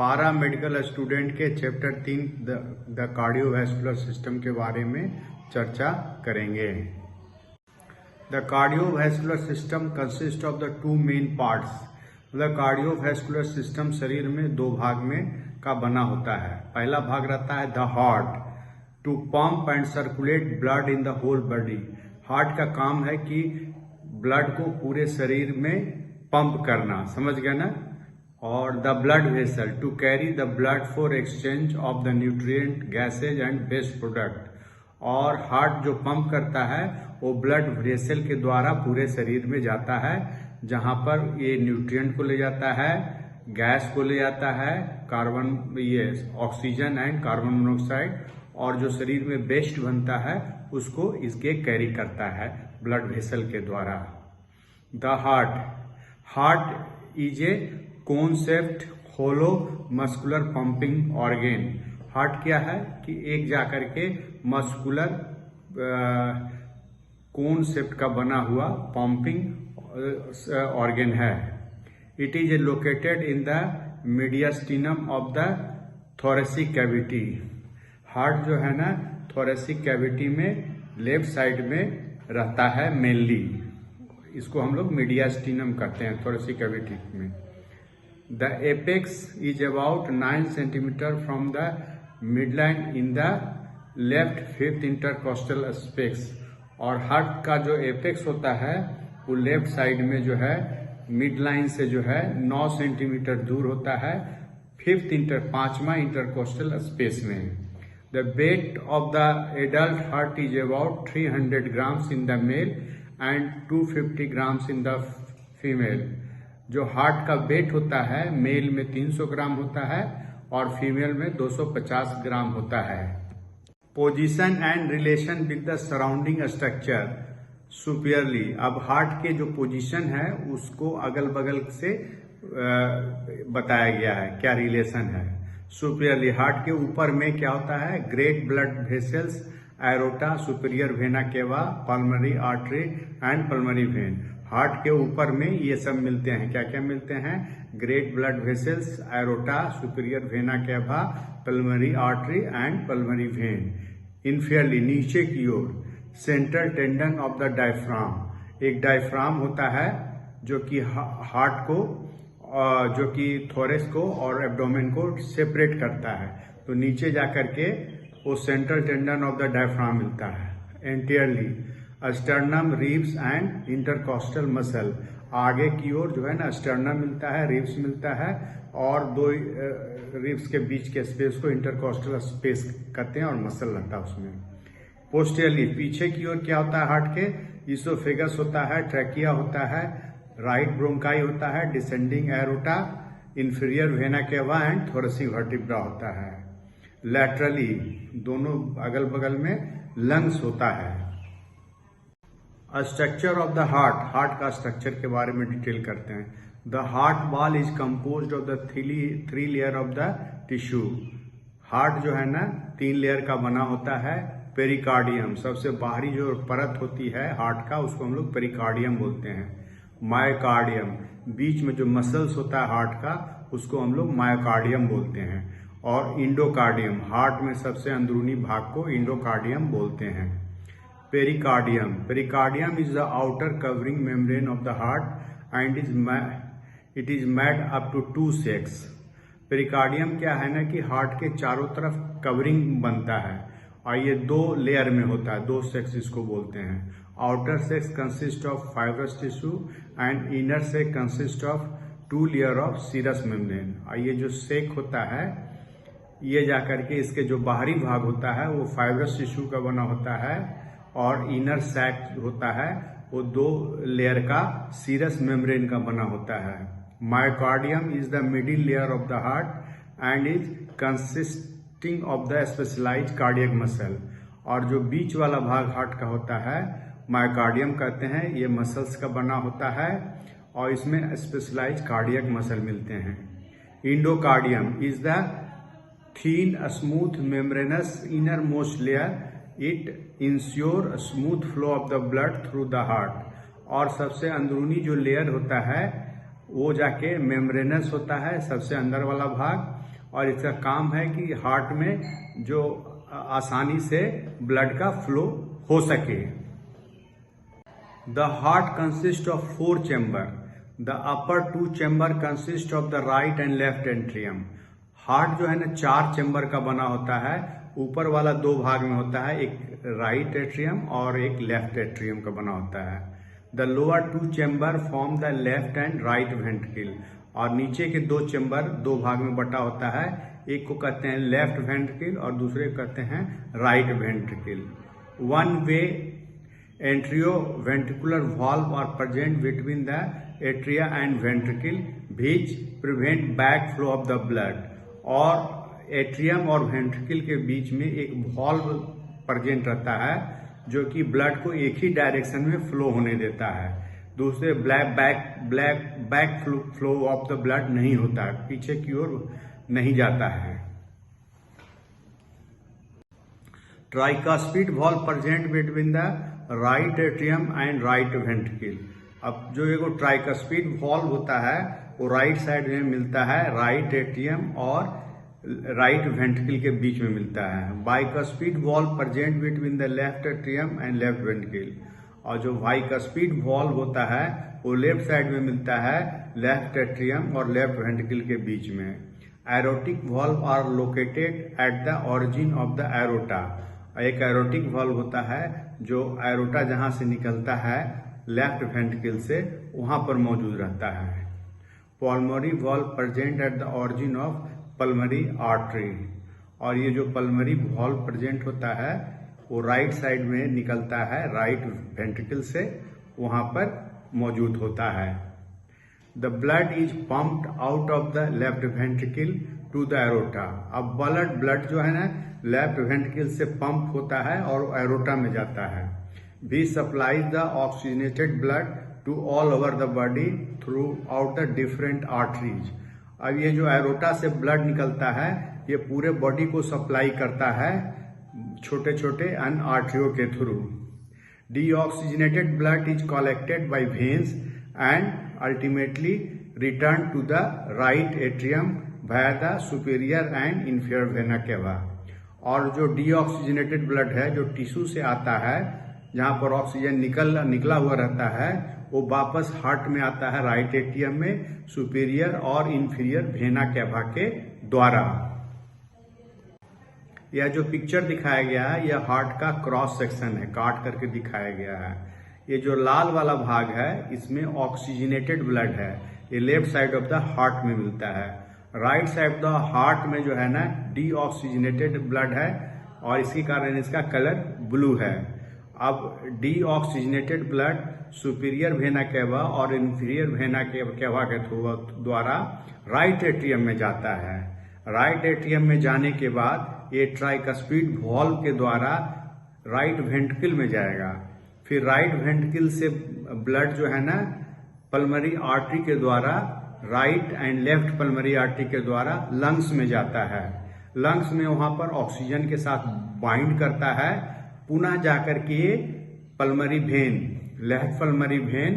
पारा medical student के chapter 3 the cardiovascular system के बारे में चर्चा करेंगे। The cardiovascular system consist of the two main parts. मतलब कार्डियोवैस्कुलर सिस्टम शरीर में दो भाग में का बना होता है। पहला भाग रहता है the heart, to pump and circulate blood in the whole body. Heart का काम है कि ब्लड को पूरे शरीर में पंप करना, समझ गए ना। और the blood vessel, to carry the blood for exchange of the nutrient, gases and waste product. और हार्ट जो पंप करता है वो ब्लड वेसल के द्वारा पूरे शरीर में जाता है, जहां पर ये न्यूट्रिएंट को ले जाता है, गैस को ले जाता है, ऑक्सीजन एंड कार्बन मोनोऑक्साइड, और जो शरीर में वेस्ट बनता है उसको इसके कैरी करता है ब्लड वेसल के द्वारा। The heart is a concept hollow muscular pumping organ. Heart क्या है कि एक जाकर के मस्कुलर कॉन्सेप्ट का बना हुआ पंपिंग ऑर्गेन है। It is located in the mediastinum of the thoracic cavity. Heart जो है ना थोरेसिक कैविटी में लेफ्ट साइड में रहता है मेनली। इसको हम लोग मीडियास्टिनम कहते हैं थोरेसिक कैविटी में। The apex is about 9 centimetre from the midline in the left fifth intercostal specs. और हार्ट का जो एपेक्स होता है वो लेफ्ट साइड में जो है मिड लाइन से जो है 9 सेंटीमीटर दूर होता है, पांचवा इंटरकोस्टल स्पेस में। The weight of the adult heart is about 300 grams in the male and 250 grams in the female. जो हार्ट का वेट होता है मेल में 300 ग्राम होता है और फीमेल में 250 ग्राम होता है। Position and relation with the surrounding structure superiorly. अब हार्ट के जो पोजीशन है उसको अगल बगल से बताया गया है, क्या रिलेशन है। सुपियरली हार्ट के ऊपर में क्या होता है, great blood vessels, aorta, superior vena cava, pulmonary artery and pulmonary when. Heart के ऊपर में ये सब मिलते हैं। क्या क्या मिलते हैं, great blood vessels, aorta, superior vena cava, pulmonary artery and pulmonary vein. Inferiorly नीचे की ओर central tendon of the diaphragm. एक डायफ्राम होता है जो कि हार्ट को जो कि थोरेस को और एब्डोमेन को सेपरेट करता है। तो नीचे जाकर के वो central tendon of the diaphragm मिलता है। Anteriorly sternum, ribs and intercostal muscle. आगे की ओर जो है ना स्टर्नम मिलता है, रिब्स मिलता है, और दो रिब्स के बीच के स्पेस को इंटरकोस्टल स्पेस कहते हैं और मसल लगता है उसमें। पोस्टीरियरली पीछे की ओर क्या होता है हार्ट के, इसोफेगस होता है, ट्रैकिया होता है, राइट ब्रोंकाई होता है, डिसेंडिंग एरोटा, इंफीरियर वेना केवा एंड थोरेसिक वर्टिब्रा होता है। लैटरली दोनों अगल बगल में लंग्स होता है। स्ट्रक्चर ऑफ द हार्ट का स्ट्रक्चर के बारे में डिटेल करते हैं। The heart wall is composed of the three layer of the tissue. Heart जो है ना 3 लेयर का बना होता है। पेरिकार्डियम, सबसे बाहरी जो परत होती है हार्ट का उसको हम लोग पेरिकार्डियम बोलते हैं। मायोकार्डियम, बीच में जो मसल्स होता है हार्ट का उसको हम लोग मायोकार्डियम बोलते हैं। और इंडोकार्डियम, हार्ट में सबसे अंदरूनी भाग को इंडोकार्डियम बोलते हैं। Pericardium is the outer covering membrane of the heart and it is made up to 2 sacs। Pericardium क्या है ना कि हार्ट के चारों तरफ कवरिंग बनता है और ये 2 लेयर में होता है, 2 सेक्स इसको बोलते हैं। Outer sacs consist of fibrous tissue and inner sac consist of 2 layer of serous membrane. और ये जो सेक होता है ये जाकर के इसके जो बाहरी भाग होता है वो फाइब्रस टिश्यू का बना होता है और इनर सैक होता है वो 2 लेयर का सीरस मेम्ब्रेन का बना होता है। Myocardium is the middle layer of the heart and is consisting of the specialised cardiac muscle. और जो बीच वाला भाग हार्ट का होता है मायोकार्डियम कहते हैं, ये मसल्स का बना होता है और इसमें स्पेशलाइज्ड कार्डियक मसल मिलते हैं। Endocardium is the thin smooth membranes inner most layer, it ensure smooth flow of the blood through the heart. और सबसे अंदरूनी जो लेयर होता है वो जाके मेम्ब्रेनस होता है, सबसे अंदर वाला भाग, और इसका काम है कि हार्ट में जो आसानी से ब्लड का फ्लो हो सके। The heart consist of 4 chamber. The upper 2 chamber consist of the right and left atrium. Heart जो है ना 4 चैम्बर का बना होता है। ऊपर वाला 2 भाग में होता है, एक राइट एट्रियम और एक लेफ्ट एट्रियम का बना होता है। The lower 2 chamber form the left and right ventricle. और नीचे के 2 चैम्बर 2 भाग में बटा होता है, एक को कहते हैं लेफ्ट वेंट्रिकल और दूसरे को कहते हैं right ventricle. One way atrioventricular valve are present between the atria and ventricle which prevent back flow of the blood। और एट्रियम और वेंट्रिकल के बीच में एक वॉल्व प्रेजेंट रहता है जो कि ब्लड को एक ही डायरेक्शन में फ्लो होने देता है, दूसरे back flow of the blood नहीं होता है, पीछे की ओर नहीं जाता है। Tricuspid valve present between the right atrium and right ventricle. अब जो एक ट्राइकास्पिड वॉल्व होता है वो राइट साइड में मिलता है, राइट एट्रियम और राइट वेंट्रिकल के बीच में मिलता है। Bicuspid valve present between the left atrium and left ventricle. और जो बाइकास्पिड वॉल्व होता है वो लेफ्ट साइड में मिलता है, लेफ्ट एट्रियम और लेफ्ट वेंट्रिकल के बीच में। Aortic valve are located at the origin of the aorta. एक एरोटिक वॉल्व होता है जो एरोटा जहां से निकलता है लेफ्ट वेंट्रिकल से, वहां पर मौजूद रहता है। Pulmonary valve present at the origin of pulmonary artery. और ये जो पल्मोनरी वॉल्व प्रेजेंट होता है वो राइट साइड में निकलता है, राइट वेंट्रिकल से, वहां पर मौजूद होता है। The blood is pumped out of the left ventricle to the aorta. अब ब्लड जो है ना लेफ्ट वेंट्रिकल से पंप होता है और एरोटा में जाता है। We supplies the oxygenated blood to all over the body throughout the different arteries. अब ये जो एरोटा से ब्लड निकलता है ये पूरे बॉडी को सप्लाई करता है छोटे छोटे अन्य आर्टरियों के through. Deoxygenated blood is collected by veins and ultimately return to the right atrium via the superior and inferior vena cava. और जो डीऑक्सीजनेटेड ब्लड है जो टिश्यू से आता है, जहां पर ऑक्सीजन निकला हुआ रहता है, वो वापस हार्ट में आता है राइट एट्रियम में सुपीरियर और इंफीरियर वेना केवा के द्वारा। यह जो पिक्चर दिखाया गया है यह हार्ट का क्रॉस सेक्शन है, काट करके दिखाया गया है। ये जो लाल वाला भाग है इसमें ऑक्सीजनेटेड ब्लड है, ये left side of the heart में मिलता है। Right side of the heart में जो है ना डीऑक्सीजनेटेड ब्लड है और इसी कारण इसका कलर ब्लू है। अब deoxygenated blood superior vena cava और इंफीरियर वेना केवा के द्वारा राइट एट्रियम में जाता है। राइट एट्रियम में जाने के बाद ये ट्राइकास्पिड वॉल्व के द्वारा राइट वेंट्रिकल में जाएगा। फिर राइट वेंट्रिकल से ब्लड जो है ना पल्मोनरी आर्टरी के द्वारा, right and left pulmonary artery के द्वारा लंग्स में जाता है। लंग्स में वहां पर ऑक्सीजन के साथ बाइंड करता है, पुनः जाकर के pulmonary vein, left pulmonary vein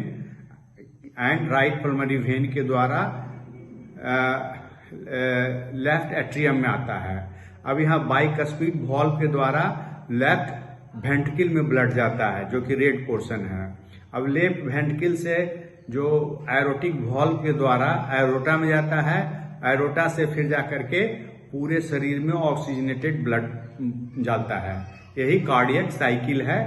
and right pulmonary vein के द्वारा लेफ्ट एट्रियम में आता है। अब यहाँ बाइकास्पिड वॉल्व के द्वारा लेफ्ट वेंट्रिकल में ब्लड जाता है जो कि रेड पोर्शन है। अब लेफ्ट वेंट्रिकल से जो एरोटिक वॉल्व के द्वारा एरोटा में जाता है, एरोटा से फिर जाकर के पूरे शरीर में ऑक्सीजनेटेड ब्लड जाता है। यही कार्डियक साइकिल है।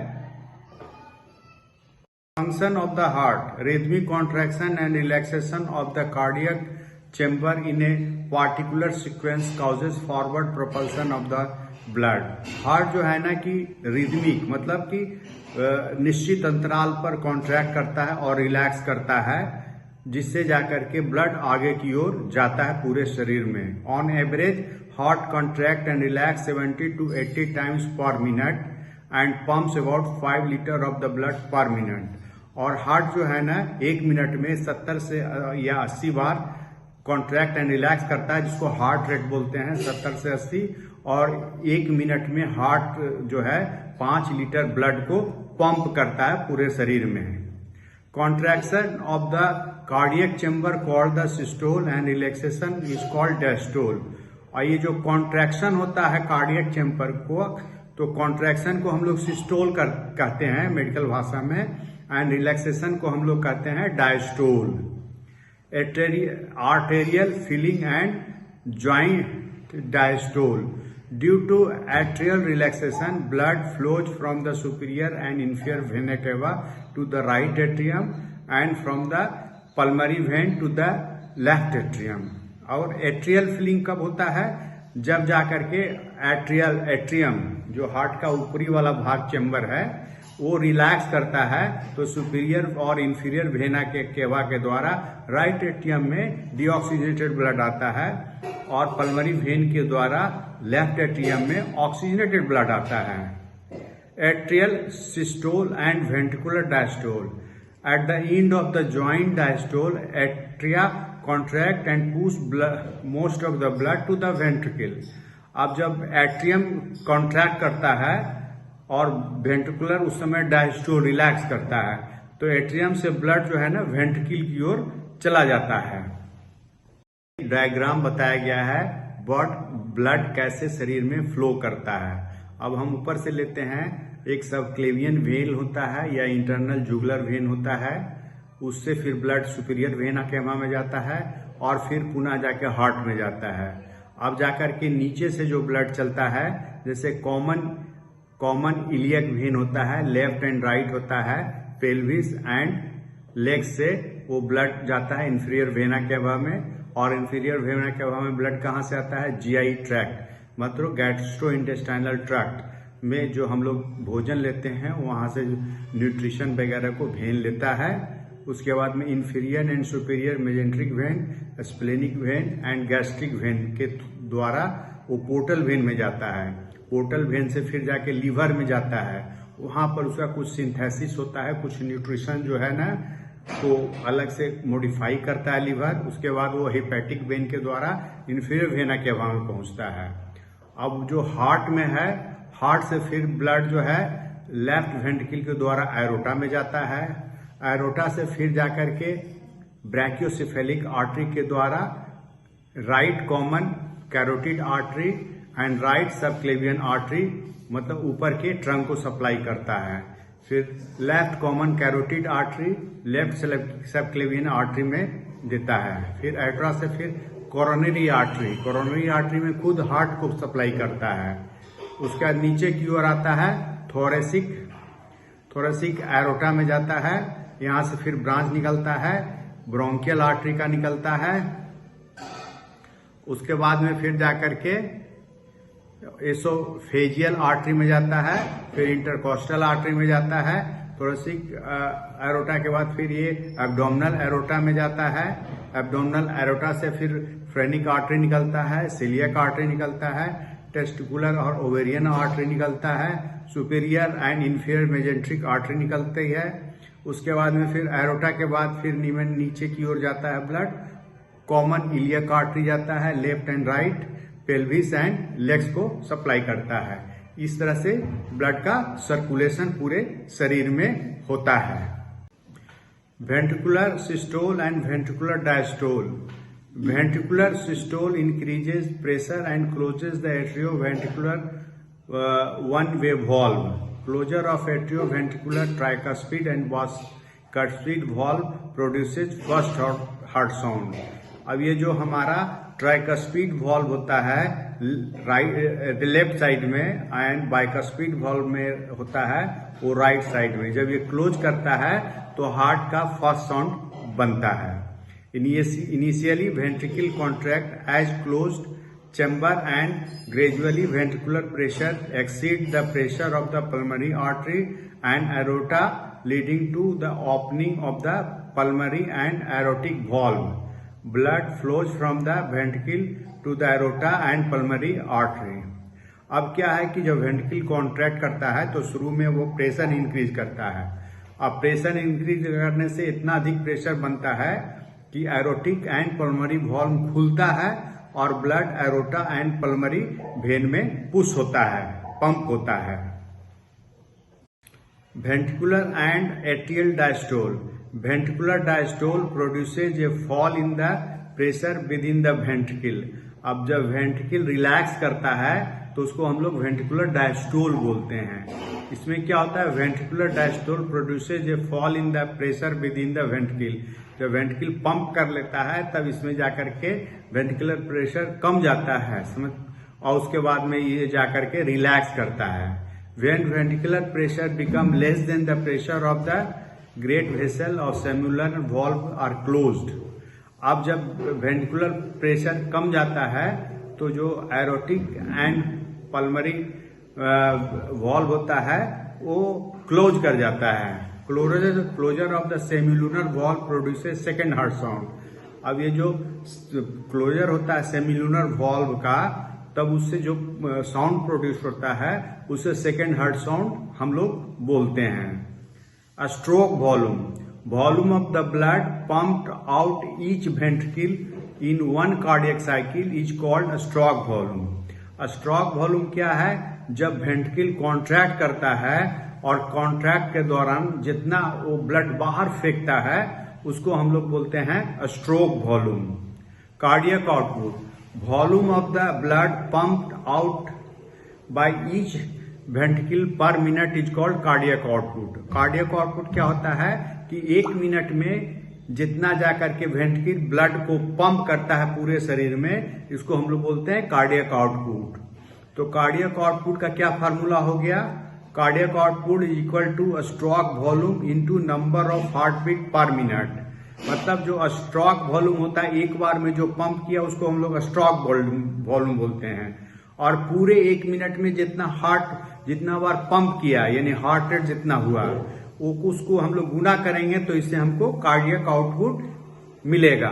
Function of the heart, rhythmic contraction and relaxation of the cardiac chamber in a particular sequence causes forward propulsion of the blood. Heart जो है ना कि रिदमिक मतलब कि निश्चित अंतराल पर कॉन्ट्रैक्ट करता है और रिलैक्स करता है, जिससे जाकर के ब्लड आगे की ओर जाता है पूरे शरीर में। On average heart contract and relax 70 to 80 times पर minute and pumps about 5 litre of the blood पर मिनट। और हार्ट जो है ना 1 मिनट में 70 से या 80 बार कॉन्ट्रैक्ट एंड रिलैक्स करता है, जिसको हार्ट रेट बोलते हैं, 70 से 80। और 1 मिनट में हार्ट जो है 5 लीटर ब्लड को पंप करता है पूरे शरीर में। Contraction of the cardiac chamber called the systole and relaxation is called diastole. और ये जो कॉन्ट्रैक्शन होता है कार्डियक चैम्बर को, तो कॉन्ट्रैक्शन को हम लोग सिस्टोल कहते हैं मेडिकल भाषा में, एंड रिलैक्सेशन को हम लोग कहते हैं diastole. Atrial filling and joint diastole. Due to atrial relaxation, blood flows from the superior and inferior vena cava to the right atrium and from the pulmonary vein to the left atrium। और atrial filling कब होता है? जब जाकर के atrium जो heart का ऊपरी वाला भाग चेम्बर है वो रिलैक्स करता है, तो सुपीरियर और इंफीरियर वेना के केवा के द्वारा राइट एट्रियम में डीऑक्सीजनेटेड ब्लड आता है और पल्मोनरी वेन के द्वारा लेफ्ट एट्रियम में ऑक्सीजनेटेड ब्लड आता है। Atrial systole and ventricular diastole. At the end of the joint diastole, atria contract and push most of the blood to the ventricle. अब जब एट्रियम कॉन्ट्रैक्ट करता है और वेंट्रिकुलर उस समय डायस्टोल रिलैक्स करता है, तो एट्रियम से ब्लड जो है ना वेंट्रिकल की ओर चला जाता है। डायग्राम बताया गया है ब्लड कैसे शरीर में फ्लो करता है। अब हम ऊपर से लेते हैं, एक सबक्लेवियन वेन होता है या इंटरनल जुगुलर वेन होता है, उससे फिर ब्लड सुपीरियर वेना केवा में जाता है और फिर पुनः जाके हार्ट में जाता है। अब जाकर के नीचे से जो ब्लड चलता है, जैसे कॉमन इलियक वेन होता है, लेफ्ट एंड राइट होता है, पेल्विस एंड लेग्स से वो ब्लड जाता है इंफीरियर वेना केवा में, और इंफीरियर वेना केवा में ब्लड कहाँ से आता है? जीआई ट्रैक्ट, मतलब गैस्ट्रोइंटेस्टाइनल ट्रैक्ट में जो हम लोग भोजन लेते हैं वहां से न्यूट्रिशन वगैरह को वेन लेता है। उसके बाद में inferior and superior mesenteric when, splenic when and gastric when के द्वारा वो पोर्टल वेन में जाता है। पोर्टल वेन से फिर जाके लीवर में जाता है, वहां पर उसका कुछ सिंथेसिस होता है, कुछ न्यूट्रिशन जो है ना तो अलग से मॉडिफाई करता है लीवर। उसके बाद वो हेपेटिक वेन के द्वारा इंफीरियर वेना केवा में पहुंचता है। अब जो हार्ट में है, हार्ट से फिर ब्लड जो है लेफ्ट वेंट्रिकल के द्वारा एरोटा में जाता है, एरोटा से फिर जाकर के ब्रैकियोसेफेलिक आर्टरी के द्वारा right common carotid artery and right subclavian artery, मतलब ऊपर के ट्रंक को सप्लाई करता है। फिर left common carotid artery left subclavian artery में देता है। फिर एट्रा से फिर कोरोनरी आर्टरी में खुद हार्ट को सप्लाई करता है। उसका नीचे की ओर आता है थोरेसिक एरोटा में जाता है, यहां से फिर ब्रांच निकलता है, ब्रोंकियल आर्टरी का निकलता है। उसके बाद में फिर जाकर के एसोफेजियल आर्टरी में जाता है, फिर इंटरकोस्टल आर्टरी में जाता है। थोरेसिक एरोटा के बाद फिर ये एब्डोमिनल एरोटा में जाता है, एब्डोमिनल एरोटा से फिर फ्रेनिक आर्टरी निकलता है, सिलियक आर्टरी निकलता है, टेस्टिकुलर और ओवेरियन आर्टरी निकलता है, superior and inferior mesenteric artery निकलती है। उसके बाद में फिर एरोटा के बाद फिर नीचे की ओर जाता है ब्लड, कॉमन इलियक आर्टरी जाता है, left and right pelvis and legs को सप्लाई करता है। इस तरह से ब्लड का सर्कुलेशन पूरे शरीर में होता है। Ventricular systole and ventricular diastole. Ventricular systole increases pressure and closes the atrioventricular one-way valve. Closure of atrioventricular tricuspid and bicuspid valve produces first heart sound. अब ये जो हमारा ट्राइकस्पिड वॉल्व होता है लेफ्ट साइड में एंड बाइकस्पिड वॉल्व में होता है वो राइट साइड में, जब ये क्लोज करता है तो हार्ट का फर्स्ट साउंड बनता है। Initially, ventricle contract as closed chamber and gradually ventricular pressure exceeds the pressure of the pulmonary artery and aorta, leading to the opening of the pulmonary and aortic valve. Blood flows from the ventricle to the aorta and pulmonary artery. अब क्या है कि जब ventricle contract करता है तो शुरू में वो प्रेशर इंक्रीज करता है। अब प्रेशर इंक्रीज करने से इतना अधिक प्रेशर बनता है कि एरोटिक एंड पल्मोनरी वॉल्व खुलता है और blood aorta and pulmonary when में पुश होता है, पंप होता है। Ventricular and atrial diastole. Ventricular diastole produces A fall in the pressure with in the ventricle. अब जब वेंट्रिकल रिलैक्स करता है तो उसको हम लोग वेंट्रिकुलर डायस्टोल बोलते हैं। इसमें क्या होता है, ventricular diastole produces A fall in the pressure with in the ventricle. जब वेंट्रिकल पंप कर लेता है तब इसमें जाकर के वेंट्रिकुलर प्रेशर कम जाता है, समझ, और उसके बाद में ये जाकर के रिलैक्स करता है। When ventricular pressure become less than the pressure of the great vessel और सेम्युलर वॉल्व आर क्लोज्ड। अब जब वेंट्रिकुलर प्रेशर कम जाता है तो जो एरोटिक एंड पल्मरी वॉल्व होता है वो क्लोज कर जाता है। Closure of the semilunar valve produces second heart sound. अब ये जो क्लोजर होता है सेमिलुनर वॉल्व का, तब उससे जो साउंड प्रोड्यूस होता है उसे सेकेंड हार्ट साउंड हम लोग बोलते हैं। A stroke volume, volume of the blood pumped out each ventricle in one cardiac cycle is called a stroke volume. Stroke volume क्या है, जब वेंट्रिकल कॉन्ट्रैक्ट करता है और कॉन्ट्रैक्ट के दौरान जितना वो ब्लड बाहर फेंकता है उसको हम लोग बोलते हैं stroke volume. Cardiac output, volume of the blood pumped out by each ventricle पर minute is called cardiac output. Cardiac output क्या होता है कि 1 मिनट में जितना जाकर के वेंट्रिकल ब्लड को पंप करता है पूरे शरीर में, इसको हम लोग बोलते हैं कार्डियक आउटपुट। तो कार्डियक आउटपुट का क्या फार्मूला हो गया, cardiac output is equal to stroke volume into number of heart beat per minute. मतलब जो स्ट्रोक वॉल्यूम होता है, एक बार में जो पंप किया उसको हम लोग स्ट्रोक वॉल्यूम बोलते हैं, और पूरे 1 मिनट में जितना बार पंप किया यानी हार्ट रेट जितना हुआ उसको हम लोग गुना करेंगे तो इससे हमको कार्डियक आउटपुट मिलेगा।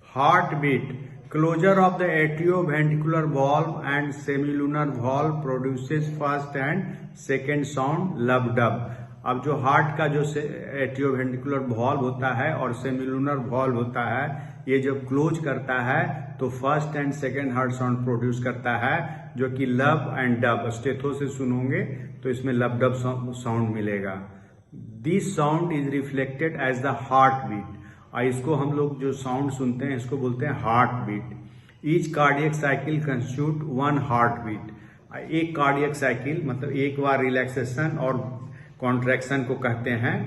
Heart beat, closure of the atrioventricular valve and semilunar valve produces first and second sound lub dub. अब जो हार्ट का जो एट्रियोवेंट्रिकुलर वॉल्व होता है और सेमिलुनर वॉल्व होता है, ये जब क्लोज करता है तो first and second heart sound produce करता है, जो कि लब एंड डब। स्टेथो से सुनोगे तो इसमें लब डब साउंड मिलेगा। This sound is reflected as the heart beat, और इसको हम लोग जो साउंड सुनते हैं इसको बोलते हैं heart beat. Each cardiac cycle constitute 1 heart beat. एक कार्डियक साइकिल मतलब एक बार रिलैक्सेशन और कॉन्ट्रैक्शन को कहते हैं,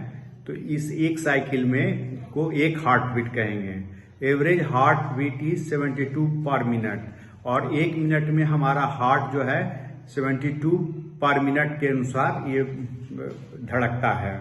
तो इस एक साइकिल में को एक हार्ट बीट कहेंगे। Average heart beat is 72 per minute, और 1 मिनट में हमारा हार्ट जो है 72 पर मिनट के अनुसार ये धड़कता है।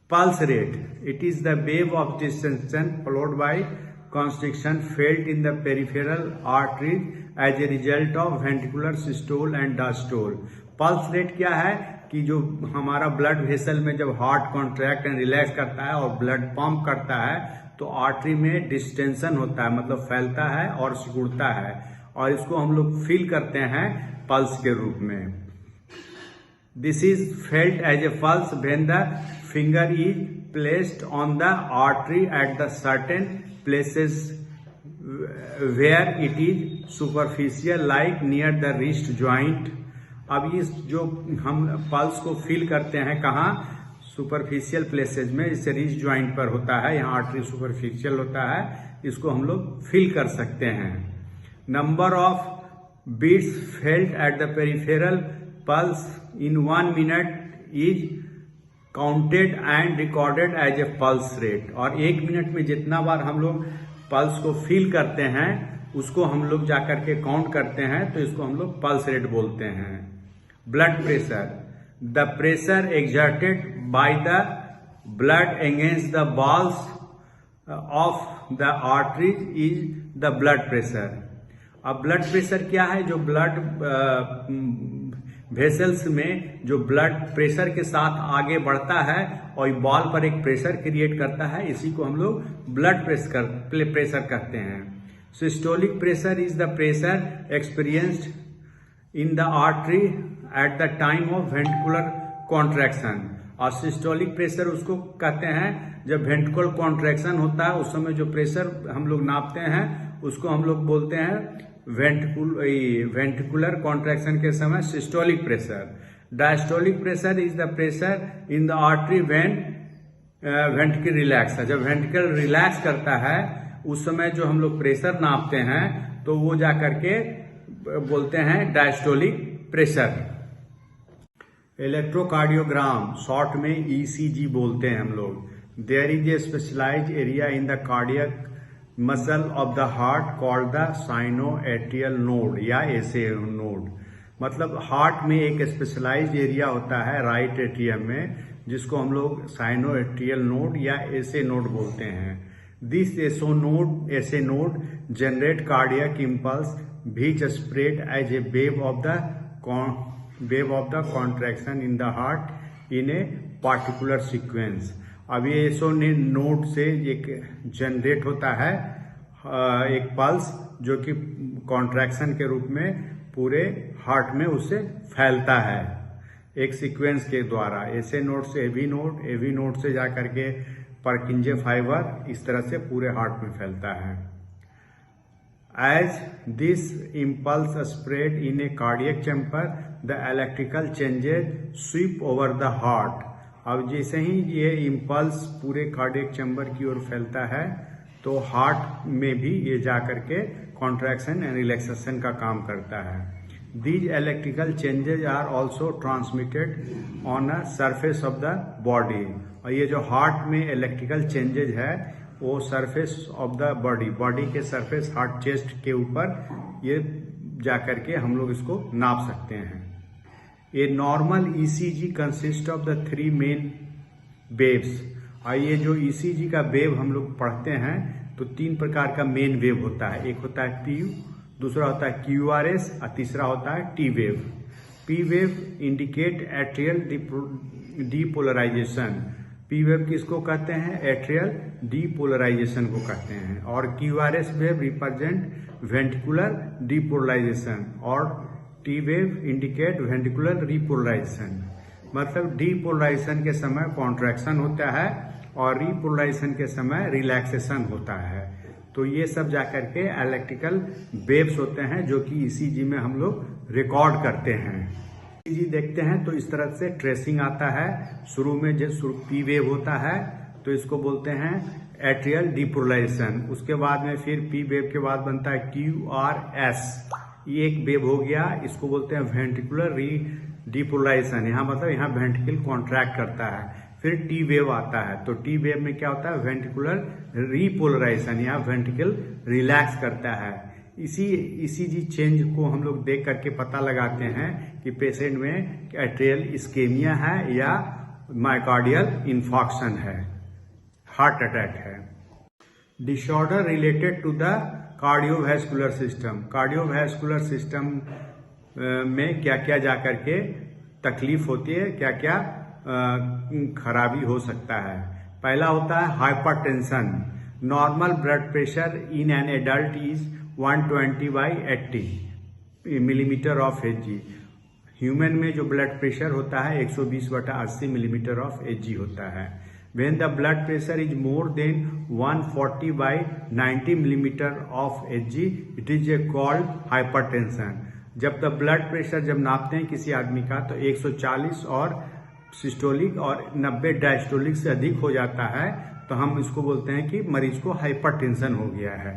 Pulse rate, it is the wave of distension followed by constriction felt in the peripheral arteries as a result of ventricular systole and diastole। Pulse rate क्या है कि जो हमारा ब्लड वेसल में जब हार्ट कॉन्ट्रैक्ट एंड रिलैक्स करता है और ब्लड पंप करता है तो आर्टरी में डिस्टेंशन होता है, मतलब फैलता है और सिकुड़ता है, और इसको हम लोग फील करते हैं पल्स के रूप में। This is felt as a pulse when the finger is placed on the artery at the certain places where it is superficial like near the wrist joint। अब इस जो हम पल्स को फील करते हैं कहाँ, सुपरफिशियल प्लेसेज में, जैसे रिस्ट ज्वाइंट पर होता है, यहाँ आर्टरी सुपरफिशियल होता है, इसको हम लोग फील कर सकते हैं। Number of beats felt at the peripheral pulse in 1 minute is counted and recorded as a pulse rate. और 1 मिनट में जितना बार हम लोग पल्स को फील करते हैं उसको हम लोग जाकर के काउंट करते हैं, तो इसको हम लोग पल्स रेट बोलते हैं। Blood pressure, the pressure exerted by the blood against the walls of the arteries is the blood pressure. अब ब्लड प्रेशर क्या है, जो ब्लड वेसल्स में जो ब्लड प्रेशर के साथ आगे बढ़ता है और बॉल पर एक प्रेशर क्रिएट करता है, इसी को हम लोग ब्लड प्रेशर कहते हैं। Systolic pressure is the pressure experienced in the artery at the time of ventricular contraction. और सिस्टोलिक प्रेशर उसको कहते हैं जब वेंट्रिकुलर कॉन्ट्रैक्शन होता है उस समय जो प्रेशर हम लोग नापते हैं उसको हम लोग बोलते हैं वेंट्रिकुलर कॉन्ट्रैक्शन के समय systolic pressure. Diastolic pressure is the pressure in the artery when ventricle relax. जब वेंट्रिकल रिलैक्स करता है उस समय जो हम लोग प्रेशर नापते हैं तो वो जा करके बोलते हैं डायस्टोलिक प्रेशर। इलेक्ट्रोकार्डियोग्राम, शॉर्ट में ईसीजी बोलते हैं हम लोग। There is a specialised area in the cardiac muscle of the heart called the sinoatrial node या एसे नोड। मतलब हार्ट में एक स्पेशलाइज्ड एरिया होता है राइट एट्रियम में, जिसको हम लोग साइनोएट्रियल नोड या एसे नोड बोलते हैं। This essay node generate cardiac impulse which spread as a wave of the contraction in the heart in a particular sequence। अब ये एसो नोड से एक जनरेट होता है एक पल्स जो कि कॉन्ट्रैक्शन के रूप में पूरे हार्ट में उससे फैलता है एक सीक्वेंस के द्वारा। एसे नोड से एवी नोड से जाकर के परकिंजे फाइबर, इस तरह से पूरे हार्ट में फैलता है। As this impulse spread in a cardiac chamber, the electrical changes sweep over the heart। अब जैसे ही ये इम्पल्स पूरे कार्डियक चैम्बर की ओर फैलता है तो हार्ट में भी ये जाकर के कॉन्ट्रैक्शन एंड रिलैक्सेशन का काम करता है। These electrical changes are also transmitted on a surface of the body। और ये जो हार्ट में इलेक्ट्रिकल चेंजेज है वो सरफेस ऑफ द बॉडी के सरफेस हार्ट चेस्ट के ऊपर ये जाकर के हम लोग इसको नाप सकते हैं। A normal ECG consist of the 3 main waves. और ये जो ईसीजी का वेव हम लोग पढ़ते हैं तो 3 प्रकार का मेन वेव होता है। एक होता है पीयू, दूसरा होता है क्यूआरएस और तीसरा होता है T wave. P wave indicate atrial depolarisation. P wave किसको कहते हैं? एट्रियल डीपोलराइजेशन को कहते हैं। और QRS wave represent ventricular depolarisation और T wave indicate ventricular repolarisation. मतलब डीपोलराइजेशन के समय कॉन्ट्रैक्शन होता है और रिपोलराइजेशन के समय रिलैक्सेशन होता है। तो ये सब जाकर के इलेक्ट्रिकल वेव्स होते हैं जो कि ईसीजी में हम लोग रिकॉर्ड करते हैं। ईसीजी देखते हैं तो इस तरह से ट्रेसिंग आता है। शुरू में जब पी वेव होता है तो इसको बोलते हैं एट्रियल डीपोलराइजेशन। उसके बाद में फिर पी वेव के बाद बनता है क्यूआरएस, ये एक वेव हो गया, इसको बोलते हैं वेंट्रिकुलर डीपोलराइजेशन। यहाँ मतलब यहाँ वेंट्रिकल कॉन्ट्रैक्ट करता है। फिर टी वेव आता है तो टी वेव में क्या होता है? वेंट्रिकुलर रिपोलराइजेशन, यहाँ वेंट्रिकल रिलैक्स करता है। ईसीजी चेंज को हम लोग देख करके पता लगाते हैं कि पेशेंट में एट्रियल इस्केमिया है या मायोकार्डियल इन्फॉक्शन है, हार्ट अटैक है। Disorder related to the cardiovascular system. Cardiovascular system में क्या क्या जाकर के तकलीफ होती है, क्या क्या खराबी हो सकता है। पहला होता है hypertension. Normal blood pressure in an adult is 120/80 millimetre of Hg। Human में जो ब्लड प्रेशर होता है 120/80 मिलीमीटर ऑफ Hg होता है। When the blood pressure is more than 140/90 millimeter of Hg, it is called hypertension। जब तक blood pressure जब नापते हैं किसी आदमी का तो 140 और सिस्टोलिक और 90 डायस्टोलिक से अधिक हो जाता है तो हम इसको बोलते हैं कि मरीज को हाइपरटेंशन हो गया है।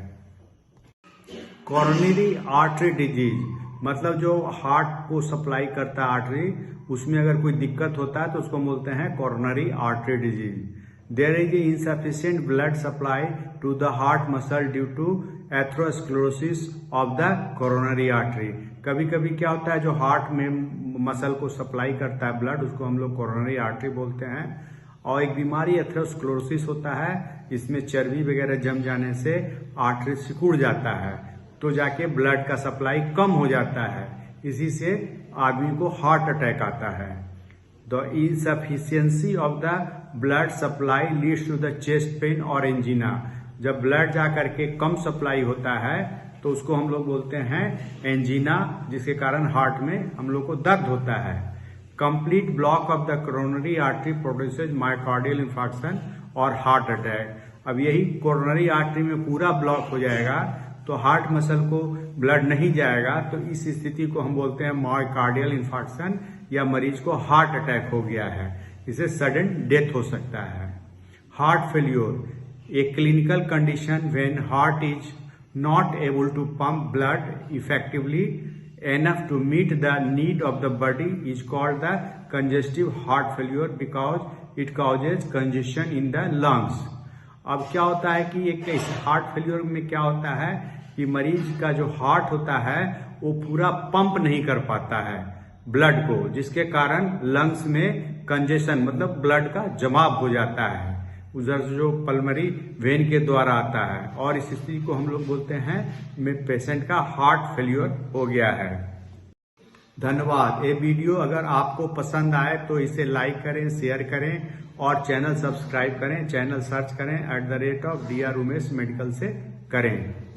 कोरोनरी आर्टरी डिजीज मतलब जो हार्ट को सप्लाई करता है आर्टरी, उसमें अगर कोई दिक्कत होता है तो उसको बोलते हैं coronary artery disease. There is insufficient blood supply to the heart muscle due to atherosclerosis of the coronary artery. कभी कभी क्या होता है, जो हार्ट में मसल को सप्लाई करता है ब्लड, उसको हम लोग कोरोनरी आर्टरी बोलते हैं। और एक बीमारी एथेरोस्क्लेरोसिस होता है, इसमें चर्बी वगैरह जम जाने से आर्टरी सिकुड़ जाता है तो जाके ब्लड का सप्लाई कम हो जाता है, इसी से आदमी को हार्ट अटैक आता है। The insufficiency of the blood supply leads to the chest pain और एंजीना। जब ब्लड जाकर के कम सप्लाई होता है तो उसको हम लोग बोलते हैं एंजीना, जिसके कारण हार्ट में हम लोग को दर्द होता है। Complete block of the coronary artery produces myocardial infarction और हार्ट अटैक। अब यही कोरोनरी आर्टरी में पूरा ब्लॉक हो जाएगा तो हार्ट मसल को ब्लड नहीं जाएगा, तो इस स्थिति को हम बोलते हैं मायोकार्डियल इन्फॉक्शन या मरीज को हार्ट अटैक हो गया है। इसे सडन डेथ हो सकता है। Heart failure a clinical condition when heart is not able to pump blood effectively enough to meet the need of the body is called the congestive heart failure because it causes congestion in the lungs. अब क्या होता है कि एक इस heart failure में क्या होता है कि मरीज का जो हार्ट होता है वो पूरा पंप नहीं कर पाता है ब्लड को, जिसके कारण लंग्स में कंजेशन मतलब ब्लड का जमाव हो जाता है उधर जो पल्मरी वेन के द्वारा आता है, और इस स्थिति को हम लोग बोलते हैं में पेशेंट का हार्ट फेल्यूर हो गया है। धन्यवाद। ये वीडियो अगर आपको पसंद आए तो इसे लाइक करें, शेयर करें और चैनल सब्सक्राइब करें। चैनल सर्च करें @DR उमेश मेडिकल से करें।